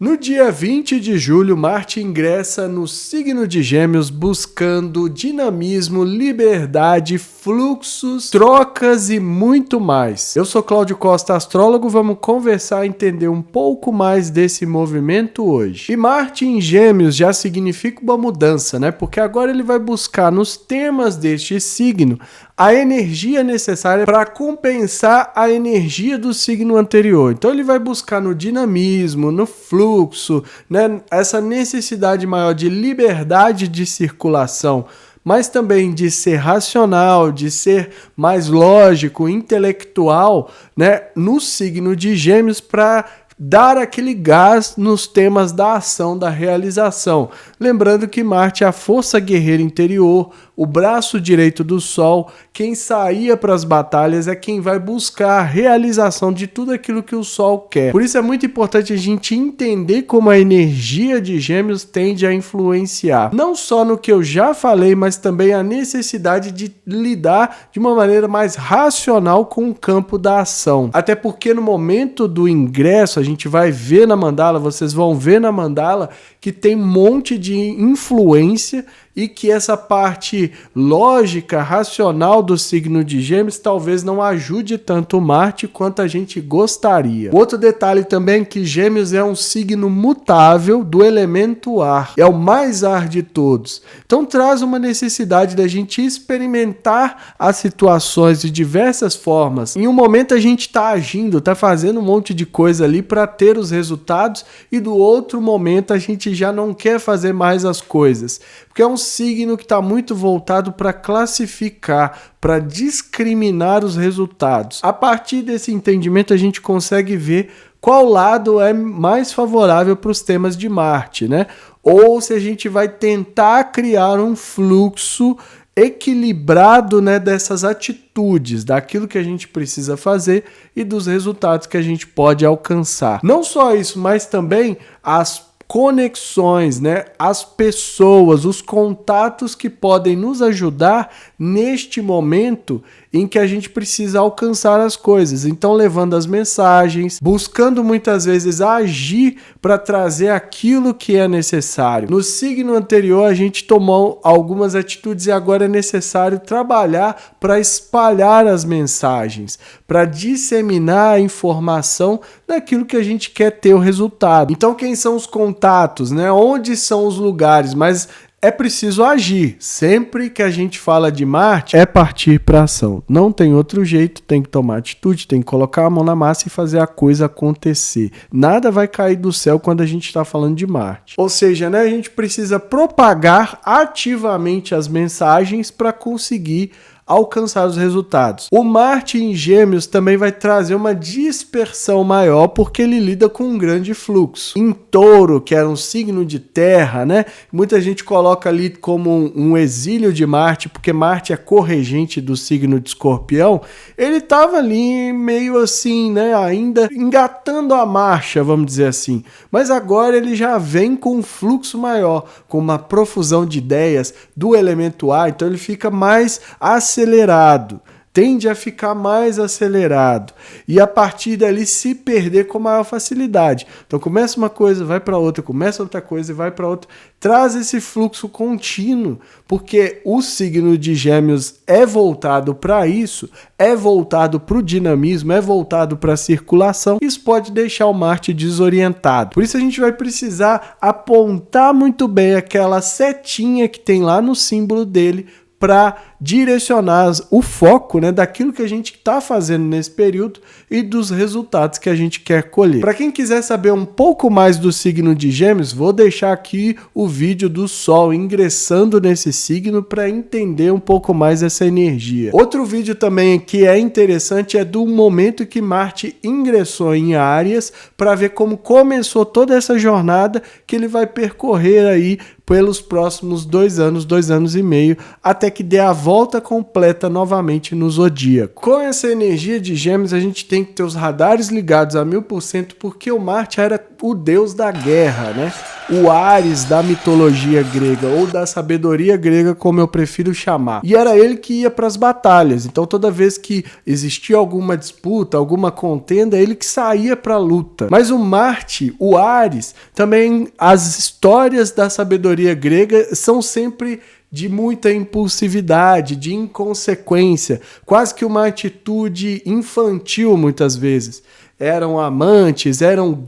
No dia 20 de julho, Marte ingressa no signo de Gêmeos buscando dinamismo, liberdade, fluxos, trocas e muito mais. Eu sou Cláudio Costa, astrólogo, vamos conversar e entender um pouco mais desse movimento hoje. E Marte em Gêmeos já significa uma mudança, né? Porque agora ele vai buscar nos temas deste signo a energia necessária para compensar a energia do signo anterior. Então ele vai buscar no dinamismo, no fluxo, né, essa necessidade maior de liberdade de circulação, mas também de ser racional, de ser mais lógico, intelectual, né, no signo de Gêmeos para dar aquele gás nos temas da ação, da realização. Lembrando que Marte é a força guerreira interior, o braço direito do Sol, quem saía para as batalhas é quem vai buscar a realização de tudo aquilo que o Sol quer. Por isso é muito importante a gente entender como a energia de Gêmeos tende a influenciar, não só no que eu já falei, mas também a necessidade de lidar de uma maneira mais racional com o campo da ação. Até porque no momento do ingresso, a gente vai ver na mandala, vocês vão ver na mandala que tem um monte de influência e que essa parte lógica, racional do signo de Gêmeos talvez não ajude tanto o Marte quanto a gente gostaria. Outro detalhe também é que Gêmeos é um signo mutável do elemento ar, é o mais ar de todos. Então traz uma necessidade da gente experimentar as situações de diversas formas. Em um momento a gente está agindo, está fazendo um monte de coisa ali para ter os resultados e do outro momento a gente já não quer fazer mais as coisas. Porque é um signo que está muito voltado para classificar, para discriminar os resultados. A partir desse entendimento, a gente consegue ver qual lado é mais favorável para os temas de Marte, né? Ou se a gente vai tentar criar um fluxo equilibrado, né, dessas atitudes, daquilo que a gente precisa fazer e dos resultados que a gente pode alcançar. Não só isso, mas também as conexões, né? As pessoas, os contatos que podem nos ajudar neste momento em que a gente precisa alcançar as coisas. Então, levando as mensagens, buscando muitas vezes agir para trazer aquilo que é necessário. No signo anterior, a gente tomou algumas atitudes e agora é necessário trabalhar para espalhar as mensagens, para disseminar a informação daquilo que a gente quer ter o resultado. Então, quem são os contatos, né? Onde são os lugares? Mas é preciso agir. Sempre que a gente fala de Marte, é partir para ação. Não tem outro jeito, tem que tomar atitude, tem que colocar a mão na massa e fazer a coisa acontecer. Nada vai cair do céu quando a gente está falando de Marte. Ou seja, né, a gente precisa propagar ativamente as mensagens para conseguir alcançar os resultados. O Marte em Gêmeos também vai trazer uma dispersão maior porque ele lida com um grande fluxo. Em Touro, que era um signo de terra, né? Muita gente coloca ali como um exílio de Marte, porque Marte é corregente do signo de Escorpião. Ele estava ali meio assim, né? Ainda engatando a marcha, vamos dizer assim. Mas agora ele já vem com um fluxo maior, com uma profusão de ideias do elemento ar, então ele fica mais acelerado, tende a ficar mais acelerado e a partir dali se perder com maior facilidade. Então começa uma coisa, vai para outra, começa outra coisa e vai para outra. Traz esse fluxo contínuo, porque o signo de Gêmeos é voltado para isso, é voltado para o dinamismo, é voltado para a circulação. Isso pode deixar o Marte desorientado. Por isso a gente vai precisar apontar muito bem aquela setinha que tem lá no símbolo dele para direcionar o foco, né, daquilo que a gente está fazendo nesse período e dos resultados que a gente quer colher. Para quem quiser saber um pouco mais do signo de Gêmeos, vou deixar aqui o vídeo do Sol ingressando nesse signo para entender um pouco mais essa energia. Outro vídeo também que é interessante é do momento que Marte ingressou em Áries, para ver como começou toda essa jornada que ele vai percorrer aí pelos próximos 2 anos e meio, até que dê a volta volta completa novamente no zodíaco. Com essa energia de Gêmeos, a gente tem que ter os radares ligados a 1000%, porque o Marte era o deus da guerra, né? O Ares da mitologia grega, ou da sabedoria grega, como eu prefiro chamar. E era ele que ia para as batalhas. Então, toda vez que existia alguma disputa, alguma contenda, ele que saía para a luta. Mas o Marte, o Ares, também as histórias da sabedoria grega são sempre de muita impulsividade, de inconsequência, quase que uma atitude infantil muitas vezes. Eram amantes, eram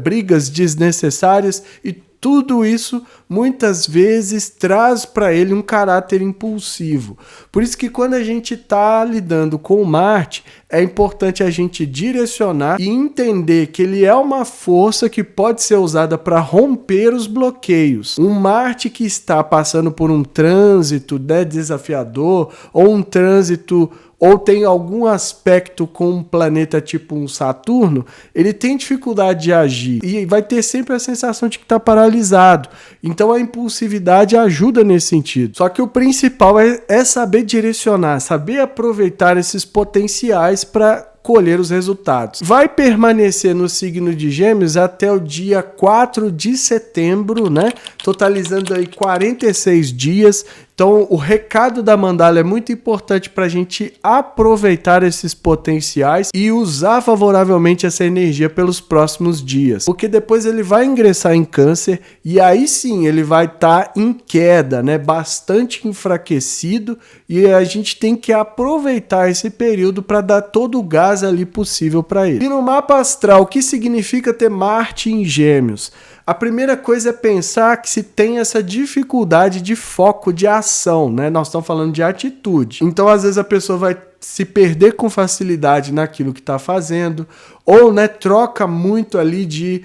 brigas desnecessárias e tudo isso muitas vezes traz para ele um caráter impulsivo. Por isso que quando a gente está lidando com o Marte, é importante a gente direcionar e entender que ele é uma força que pode ser usada para romper os bloqueios. Um Marte que está passando por um trânsito, né, desafiador, ou um trânsito ou tem algum aspecto com um planeta tipo um Saturno, ele tem dificuldade de agir e vai ter sempre a sensação de que está paralisado. Então a impulsividade ajuda nesse sentido. Só que o principal é saber direcionar, saber aproveitar esses potenciais para colher os resultados. Vai permanecer no signo de Gêmeos até o dia 4 de setembro, né? Totalizando aí 46 dias. Então, o recado da mandala é muito importante para a gente aproveitar esses potenciais e usar favoravelmente essa energia pelos próximos dias. Porque depois ele vai ingressar em Câncer e aí sim ele vai estar em queda, né? Bastante enfraquecido, e a gente tem que aproveitar esse período para dar todo o gás ali possível para ele. E no mapa astral, o que significa ter Marte em Gêmeos? A primeira coisa é pensar que se tem essa dificuldade de foco, de ação, né? Nós estamos falando de atitude. Então, às vezes, a pessoa vai se perder com facilidade naquilo que está fazendo, ou, né, troca muito ali de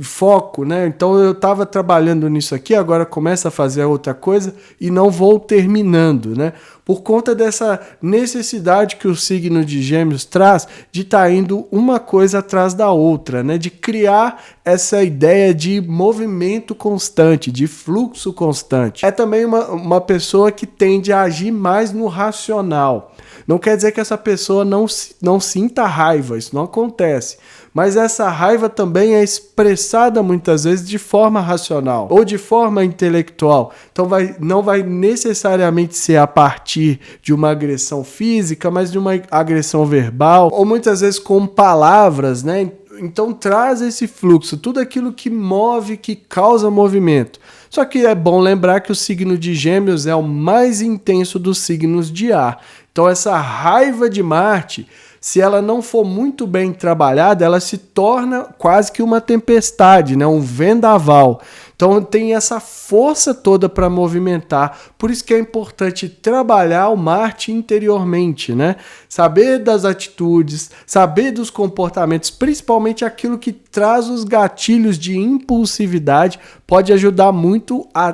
foco, né? Então eu estava trabalhando nisso aqui, agora começa a fazer outra coisa e não vou terminando, né? Por conta dessa necessidade que o signo de Gêmeos traz de estar indo uma coisa atrás da outra, né? De criar essa ideia de movimento constante, de fluxo constante. É também uma pessoa que tende a agir mais no racional. Não quer dizer que essa pessoa não sinta raiva, isso não acontece. Mas essa raiva também é expressada muitas vezes de forma racional ou de forma intelectual. Então não vai necessariamente ser a partir de uma agressão física, mas de uma agressão verbal, ou muitas vezes com palavras, né? Então traz esse fluxo, tudo aquilo que move, que causa movimento. Só que é bom lembrar que o signo de Gêmeos é o mais intenso dos signos de ar. Então essa raiva de Marte, se ela não for muito bem trabalhada, ela se torna quase que uma tempestade, né? Um vendaval. Então tem essa força toda para movimentar. Por isso que é importante trabalhar o Marte interiormente, né? Saber das atitudes, saber dos comportamentos, principalmente aquilo que traz os gatilhos de impulsividade, pode ajudar muito a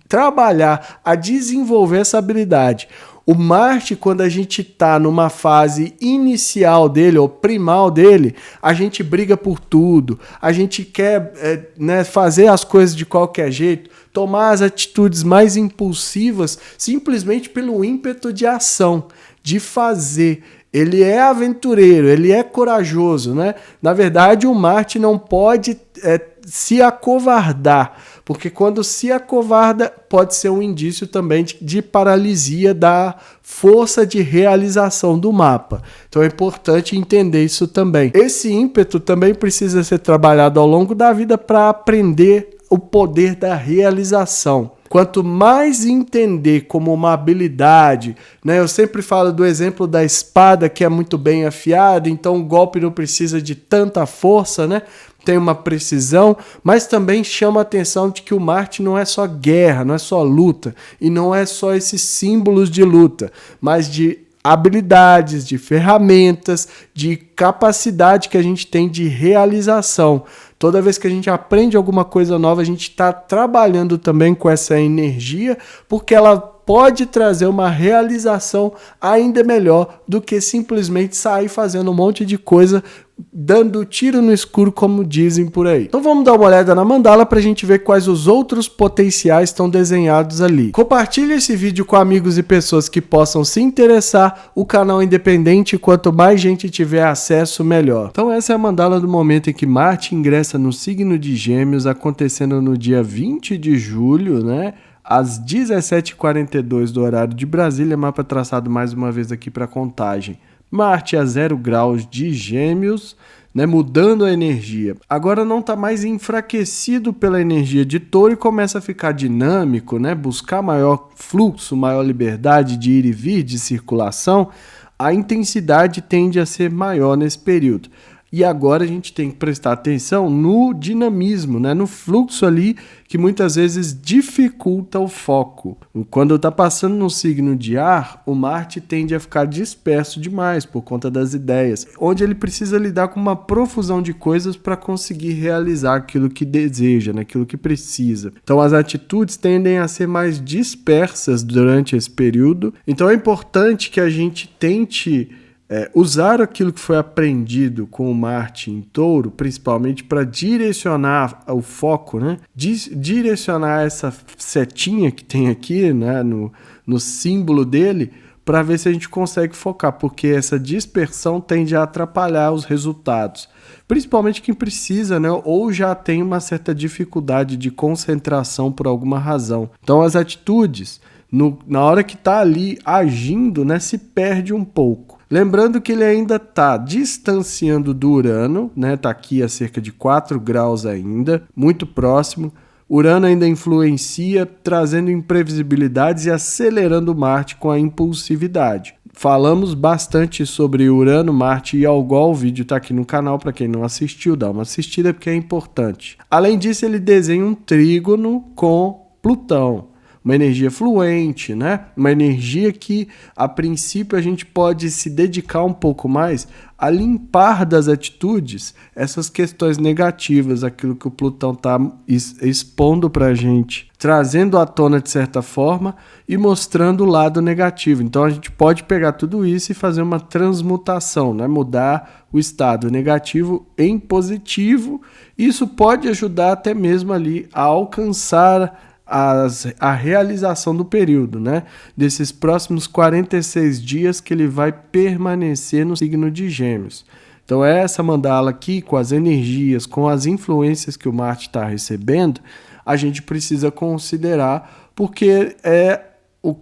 trabalhar, a desenvolver essa habilidade. O Marte, quando a gente está numa fase inicial dele, ou primal dele, a gente briga por tudo, a gente quer fazer as coisas de qualquer jeito, tomar as atitudes mais impulsivas simplesmente pelo ímpeto de ação, de fazer. Ele é aventureiro, ele é corajoso, né? Na verdade, o Marte não pode se acovardar, porque quando se acovarda pode ser um indício também de paralisia da força de realização do mapa. Então é importante entender isso também. Esse ímpeto também precisa ser trabalhado ao longo da vida para aprender o poder da realização. Quanto mais entender como uma habilidade, né? Eu sempre falo do exemplo da espada, que é muito bem afiada, então o golpe não precisa de tanta força, né? Tem uma precisão, mas também chama a atenção de que o Marte não é só guerra, não é só luta, e não é só esses símbolos de luta, mas de habilidades, de ferramentas, de capacidade que a gente tem de realização. Toda vez que a gente aprende alguma coisa nova, a gente está trabalhando também com essa energia, porque ela pode trazer uma realização ainda melhor do que simplesmente sair fazendo um monte de coisa, dando tiro no escuro, como dizem por aí. Então vamos dar uma olhada na mandala para a gente ver quais os outros potenciais estão desenhados ali. Compartilhe esse vídeo com amigos e pessoas que possam se interessar. O canal é independente, quanto mais gente tiver acesso, melhor. Então essa é a mandala do momento em que Marte ingressa no signo de Gêmeos, acontecendo no dia 20 de julho, né? Às 17h42 do horário de Brasília, mapa traçado mais uma vez aqui para contagem. Marte a 0 graus de Gêmeos, né, mudando a energia. Agora não está mais enfraquecido pela energia de Touro e começa a ficar dinâmico, né, buscar maior fluxo, maior liberdade de ir e vir, de circulação. A intensidade tende a ser maior nesse período. E agora a gente tem que prestar atenção no dinamismo, né? No fluxo ali que muitas vezes dificulta o foco. Quando está passando no signo de ar, o Marte tende a ficar disperso demais por conta das ideias, onde ele precisa lidar com uma profusão de coisas para conseguir realizar aquilo que deseja, né? Aquilo que precisa. Então as atitudes tendem a ser mais dispersas durante esse período. Então é importante que a gente tente usar aquilo que foi aprendido com o Marte em Touro, principalmente para direcionar o foco, né? Direcionar essa setinha que tem aqui, né? no símbolo dele, para ver se a gente consegue focar, porque essa dispersão tende a atrapalhar os resultados. Principalmente quem precisa, né? Ou já tem uma certa dificuldade de concentração por alguma razão. Então as atitudes, na hora que está ali agindo, né? Se perde um pouco. Lembrando que ele ainda está distanciando do Urano, né? Está aqui a cerca de 4 graus ainda, muito próximo. Urano ainda influencia, trazendo imprevisibilidades e acelerando Marte com a impulsividade. Falamos bastante sobre Urano, Marte e Algol, o vídeo está aqui no canal, para quem não assistiu, dá uma assistida porque é importante. Além disso, ele desenha um trígono com Plutão. Uma energia fluente, né? Uma energia que, a princípio, a gente pode se dedicar um pouco mais a limpar das atitudes essas questões negativas, aquilo que o Plutão está expondo para a gente, trazendo à tona de certa forma e mostrando o lado negativo. Então a gente pode pegar tudo isso e fazer uma transmutação, né? Mudar o estado negativo em positivo. Isso pode ajudar até mesmo ali a alcançar a realização do período, né? Desses próximos 46 dias que ele vai permanecer no signo de Gêmeos. Então essa mandala aqui, com as energias, com as influências que o Marte está recebendo, a gente precisa considerar, porque é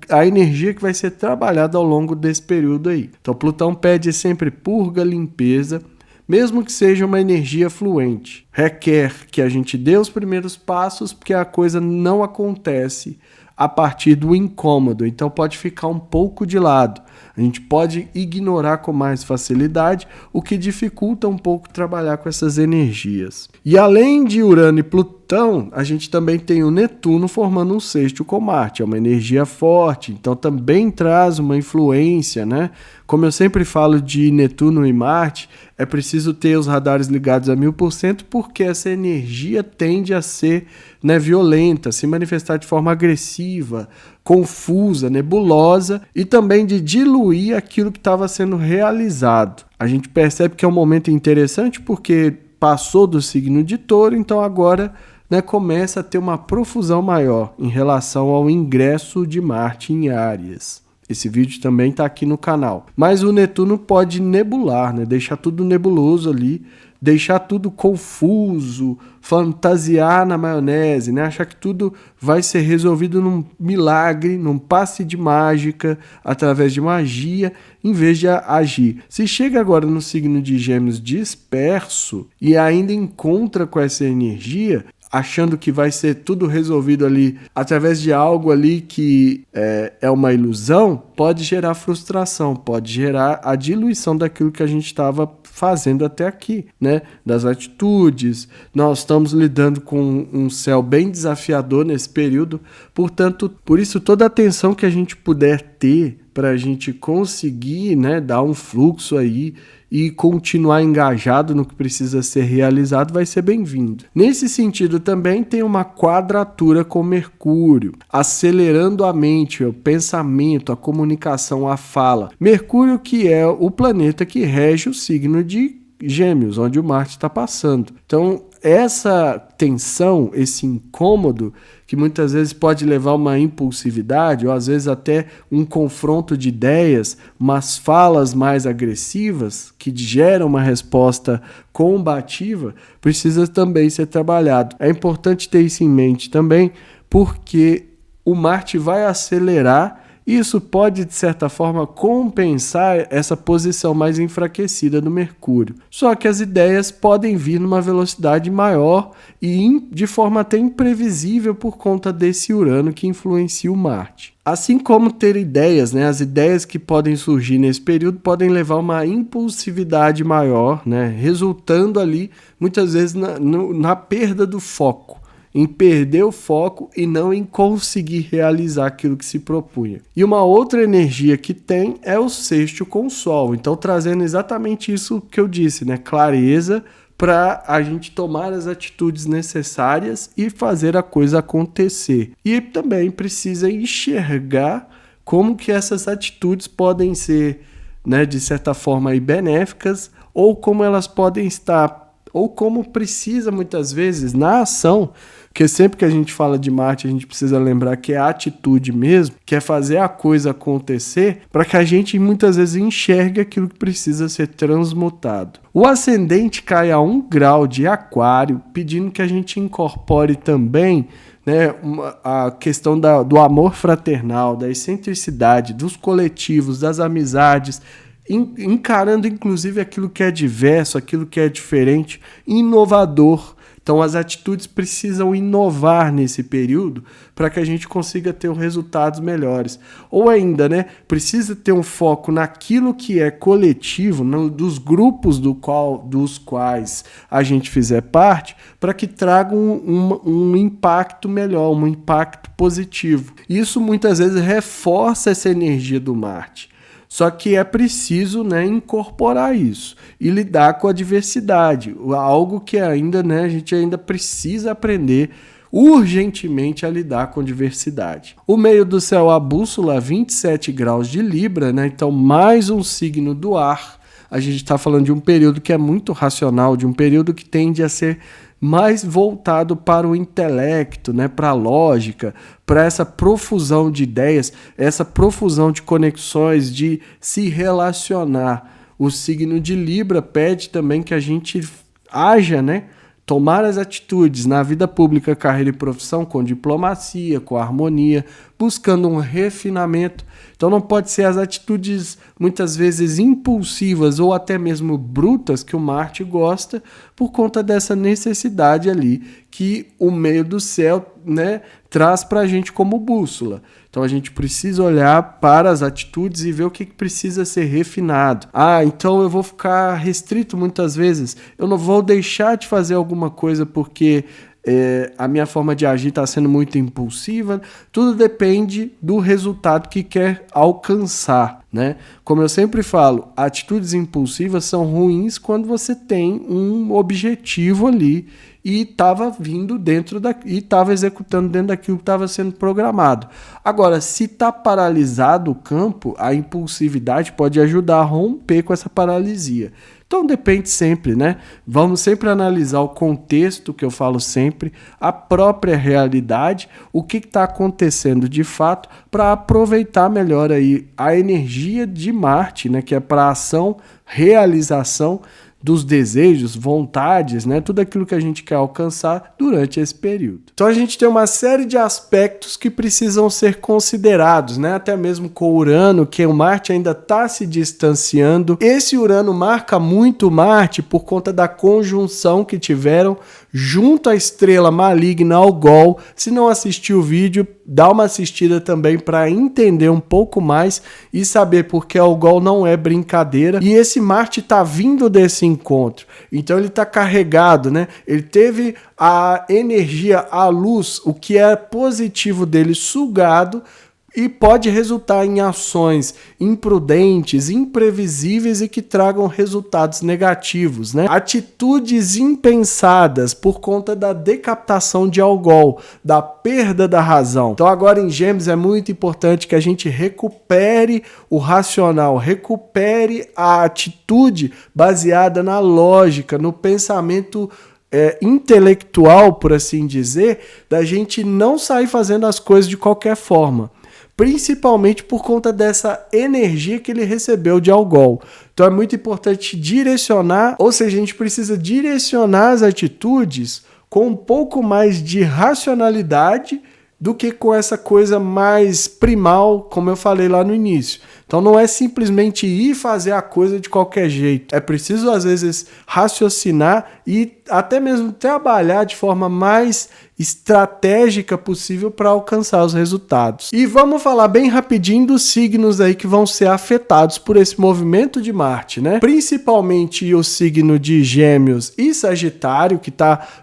a energia que vai ser trabalhada ao longo desse período aí. Então Plutão pede sempre purga, limpeza, mesmo que seja uma energia fluente. Requer que a gente dê os primeiros passos, porque a coisa não acontece a partir do incômodo. Então pode ficar um pouco de lado. A gente pode ignorar com mais facilidade, o que dificulta um pouco trabalhar com essas energias. E além de Urano e Plutão, a gente também tem o Netuno formando um sexto com Marte. É uma energia forte, então também traz uma influência, né? Como eu sempre falo de Netuno e Marte, é preciso ter os radares ligados a 1000%, porque essa energia tende a ser, né, violenta, se manifestar de forma agressiva, confusa, nebulosa, e também de diluir aquilo que estava sendo realizado. A gente percebe que é um momento interessante porque passou do signo de Touro, então agora, né, começa a ter uma profusão maior em relação ao ingresso de Marte em Áries. Esse vídeo também está aqui no canal. Mas o Netuno pode nebular, né? Deixar tudo nebuloso ali, deixar tudo confuso, fantasiar na maionese, né? Achar que tudo vai ser resolvido num milagre, num passe de mágica, através de magia, em vez de agir. Se chega agora no signo de Gêmeos disperso e ainda encontra com essa energia, achando que vai ser tudo resolvido ali através de algo ali que é uma ilusão, pode gerar frustração, pode gerar a diluição daquilo que a gente estava fazendo até aqui, né? Das atitudes. Nós estamos lidando com um céu bem desafiador nesse período, portanto, por isso toda a atenção que a gente puder ter para a gente conseguir, né, dar um fluxo aí e continuar engajado no que precisa ser realizado, vai ser bem-vindo. Nesse sentido também tem uma quadratura com Mercúrio, acelerando a mente, o pensamento, a comunicação, a fala. Mercúrio, que é o planeta que rege o signo de Gêmeos, onde o Marte está passando. Então, essa tensão, esse incômodo, que muitas vezes pode levar a uma impulsividade, ou às vezes até um confronto de ideias, umas falas mais agressivas, que geram uma resposta combativa, precisa também ser trabalhado. É importante ter isso em mente também, porque o Marte vai acelerar. Isso pode, de certa forma, compensar essa posição mais enfraquecida do Mercúrio. Só que as ideias podem vir numa velocidade maior e de forma até imprevisível por conta desse Urano que influencia o Marte. Assim como ter ideias, né? As ideias que podem surgir nesse período podem levar a uma impulsividade maior, né? Resultando ali, muitas vezes, na perda do foco. Em perder o foco e não em conseguir realizar aquilo que se propunha. E uma outra energia que tem é o sexto com o Sol. Então, trazendo exatamente isso que eu disse, né? Clareza para a gente tomar as atitudes necessárias e fazer a coisa acontecer. E também precisa enxergar como que essas atitudes podem ser, né, de certa forma, aí, benéficas, ou como elas podem estar, ou como precisa muitas vezes na ação. Porque sempre que a gente fala de Marte, a gente precisa lembrar que é a atitude mesmo, que é fazer a coisa acontecer, para que a gente muitas vezes enxergue aquilo que precisa ser transmutado. O ascendente cai a 1 grau de Aquário, pedindo que a gente incorpore também, né, a questão do amor fraternal, da excentricidade, dos coletivos, das amizades, encarando inclusive aquilo que é diverso, aquilo que é diferente, inovador. Então, as atitudes precisam inovar nesse período para que a gente consiga ter resultados melhores. Ou ainda, né, precisa ter um foco naquilo que é coletivo, dos grupos dos quais a gente fizer parte, para que traga um impacto melhor, um impacto positivo. Isso muitas vezes reforça essa energia do Marte. Só que é preciso, né, incorporar isso e lidar com a diversidade, algo que ainda, né, a gente ainda precisa aprender urgentemente a lidar com diversidade. O meio do céu, a bússola, 27 graus de Libra, né, então mais um signo do ar. A gente está falando de um período que é muito racional, de um período que tende a ser mais voltado para o intelecto, né, para a lógica, para essa profusão de ideias, essa profusão de conexões, de se relacionar. O signo de Libra pede também que a gente haja, né, tomar as atitudes na vida pública, carreira e profissão com diplomacia, com harmonia, buscando um refinamento. Então não pode ser as atitudes muitas vezes impulsivas ou até mesmo brutas que o Marte gosta, por conta dessa necessidade ali que o meio do céu, né, traz para a gente como bússola. Então a gente precisa olhar para as atitudes e ver o que precisa ser refinado. Então eu vou ficar restrito muitas vezes, eu não vou deixar de fazer alguma coisa porque a minha forma de agir está sendo muito impulsiva. Tudo depende do resultado que quer alcançar, né? Como eu sempre falo, atitudes impulsivas são ruins quando você tem um objetivo ali e estava vindo e estava executando dentro daquilo que estava sendo programado. Agora, se está paralisado o campo, a impulsividade pode ajudar a romper com essa paralisia. Então depende sempre, né? Vamos sempre analisar o contexto, que eu falo sempre, a própria realidade, o que está acontecendo de fato, para aproveitar melhor aí a energia de Marte, né? Que é para ação, realização dos desejos, vontades, né? Tudo aquilo que a gente quer alcançar durante esse período. Então a gente tem uma série de aspectos que precisam ser considerados, né? Até mesmo com o Urano, que o Marte ainda está se distanciando. Esse Urano marca muito Marte por conta da conjunção que tiveram junto à estrela maligna Algol. Se não assistiu o vídeo, dá uma assistida também para entender um pouco mais e saber porque Algol não é brincadeira. E esse Marte está vindo desse encontro, então ele está carregado, né? Ele teve a energia, a luz, o que é positivo dele sugado e pode resultar em ações imprudentes, imprevisíveis e que tragam resultados negativos, né? Atitudes impensadas por conta da decapitação de Algol, da perda da razão. Então agora em Gêmeos é muito importante que a gente recupere o racional, recupere a atitude baseada na lógica, no pensamento intelectual, por assim dizer, da gente não sair fazendo as coisas de qualquer forma. Principalmente por conta dessa energia que ele recebeu de Algol. Então é muito importante direcionar, ou seja, a gente precisa direcionar as atitudes com um pouco mais de racionalidade do que com essa coisa mais primal, como eu falei lá no início. Então não é simplesmente ir fazer a coisa de qualquer jeito. É preciso, às vezes, raciocinar e até mesmo trabalhar de forma mais estratégica possível para alcançar os resultados. E vamos falar bem rapidinho dos signos aí que vão ser afetados por esse movimento de Marte, né? Principalmente o signo de Gêmeos e Sagitário,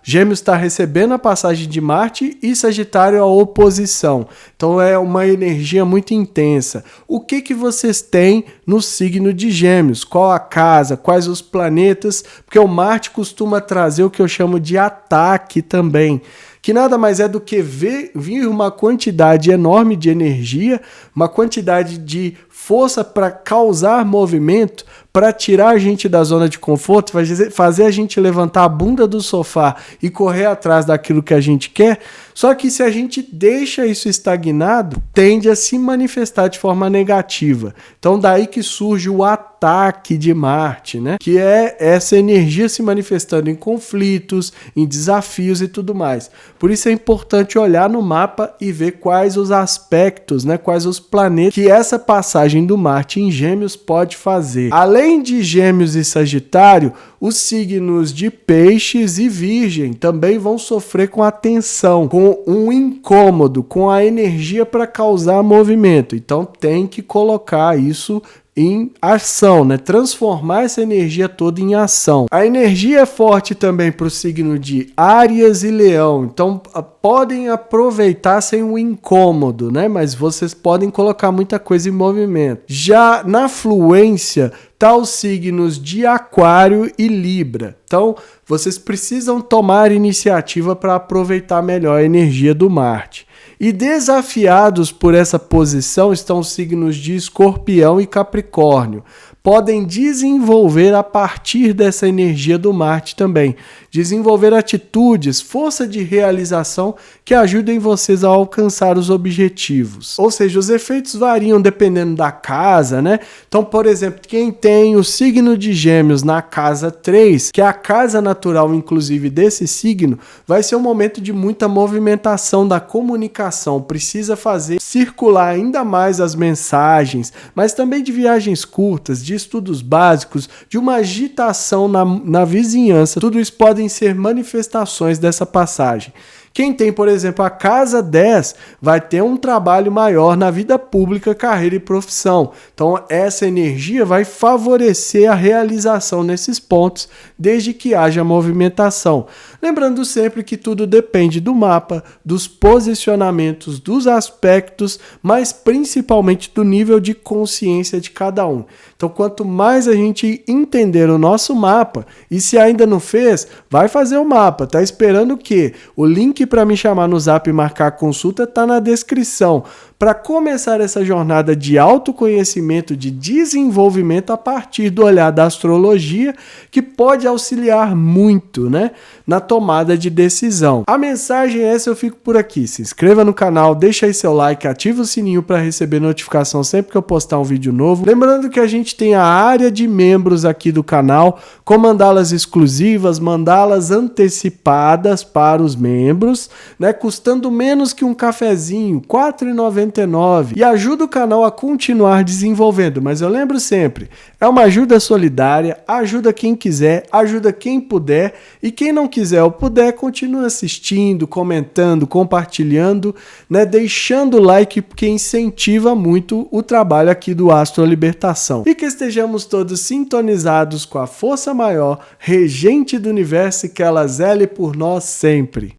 Gêmeos está recebendo a passagem de Marte e Sagitário a oposição. Então é uma energia muito intensa. O que vocês têm no signo de Gêmeos? Qual a casa? Quais os planetas? Porque o Marte costuma trazer o que eu chamo de ataque também, que nada mais é do que vir uma quantidade enorme de energia, uma quantidade de força para causar movimento, para tirar a gente da zona de conforto, fazer a gente levantar a bunda do sofá e correr atrás daquilo que a gente quer. Só que se a gente deixa isso estagnado, tende a se manifestar de forma negativa. Então daí que surge o ataque de Marte, né? Que é essa energia se manifestando em conflitos, em desafios e tudo mais. Por isso é importante olhar no mapa e ver quais os aspectos, né? Quais os planetas que essa passagem do Marte em Gêmeos pode fazer. Além de Gêmeos e Sagitário, os signos de Peixes e Virgem também vão sofrer com a tensão, com um incômodo, com a energia para causar movimento. Então tem que colocar isso em ação, né? Transformar essa energia toda em ação. A energia é forte também para o signo de Áries e Leão, então podem aproveitar sem o incômodo, né? Mas vocês podem colocar muita coisa em movimento. Já na fluência tá os signos de Aquário e Libra. Então vocês precisam tomar iniciativa para aproveitar melhor a energia do Marte. E desafiados por essa posição estão os signos de Escorpião e Capricórnio. Podem desenvolver a partir dessa energia do Marte também. Desenvolver atitudes, força de realização que ajudem vocês a alcançar os objetivos. Ou seja, os efeitos variam dependendo da casa, né? Então, por exemplo, quem tem o signo de Gêmeos na casa 3, que é a casa natural, inclusive, desse signo, vai ser um momento de muita movimentação da comunicação. Precisa fazer circular ainda mais as mensagens, mas também de viagens curtas, de estudos básicos, de uma agitação na vizinhança. Tudo isso podem ser manifestações dessa passagem. Quem tem, por exemplo, a casa 10 vai ter um trabalho maior na vida pública, carreira e profissão. Então, essa energia vai favorecer a realização nesses pontos, desde que haja movimentação. Lembrando sempre que tudo depende do mapa, dos posicionamentos, dos aspectos, mas principalmente do nível de consciência de cada um. Então, quanto mais a gente entender o nosso mapa, e se ainda não fez, vai fazer o mapa. Tá esperando o quê? O link para me chamar no Zap e marcar a consulta está na descrição. Para começar essa jornada de autoconhecimento, de desenvolvimento a partir do olhar da astrologia, que pode auxiliar muito, né, na tomada de decisão. A mensagem é essa, eu fico por aqui. Se inscreva no canal, deixa aí seu like, ativa o sininho para receber notificação sempre que eu postar um vídeo novo. Lembrando que a gente tem a área de membros aqui do canal, com mandalas exclusivas, mandalas antecipadas para os membros, né, custando menos que um cafezinho, R$ 4,99. E ajuda o canal a continuar desenvolvendo, mas eu lembro sempre, é uma ajuda solidária, ajuda quem quiser, ajuda quem puder, e quem não quiser ou puder, continua assistindo, comentando, compartilhando, né, deixando o like, porque incentiva muito o trabalho aqui do Astro Libertação. E que estejamos todos sintonizados com a força maior, regente do universo, e que ela zele por nós sempre.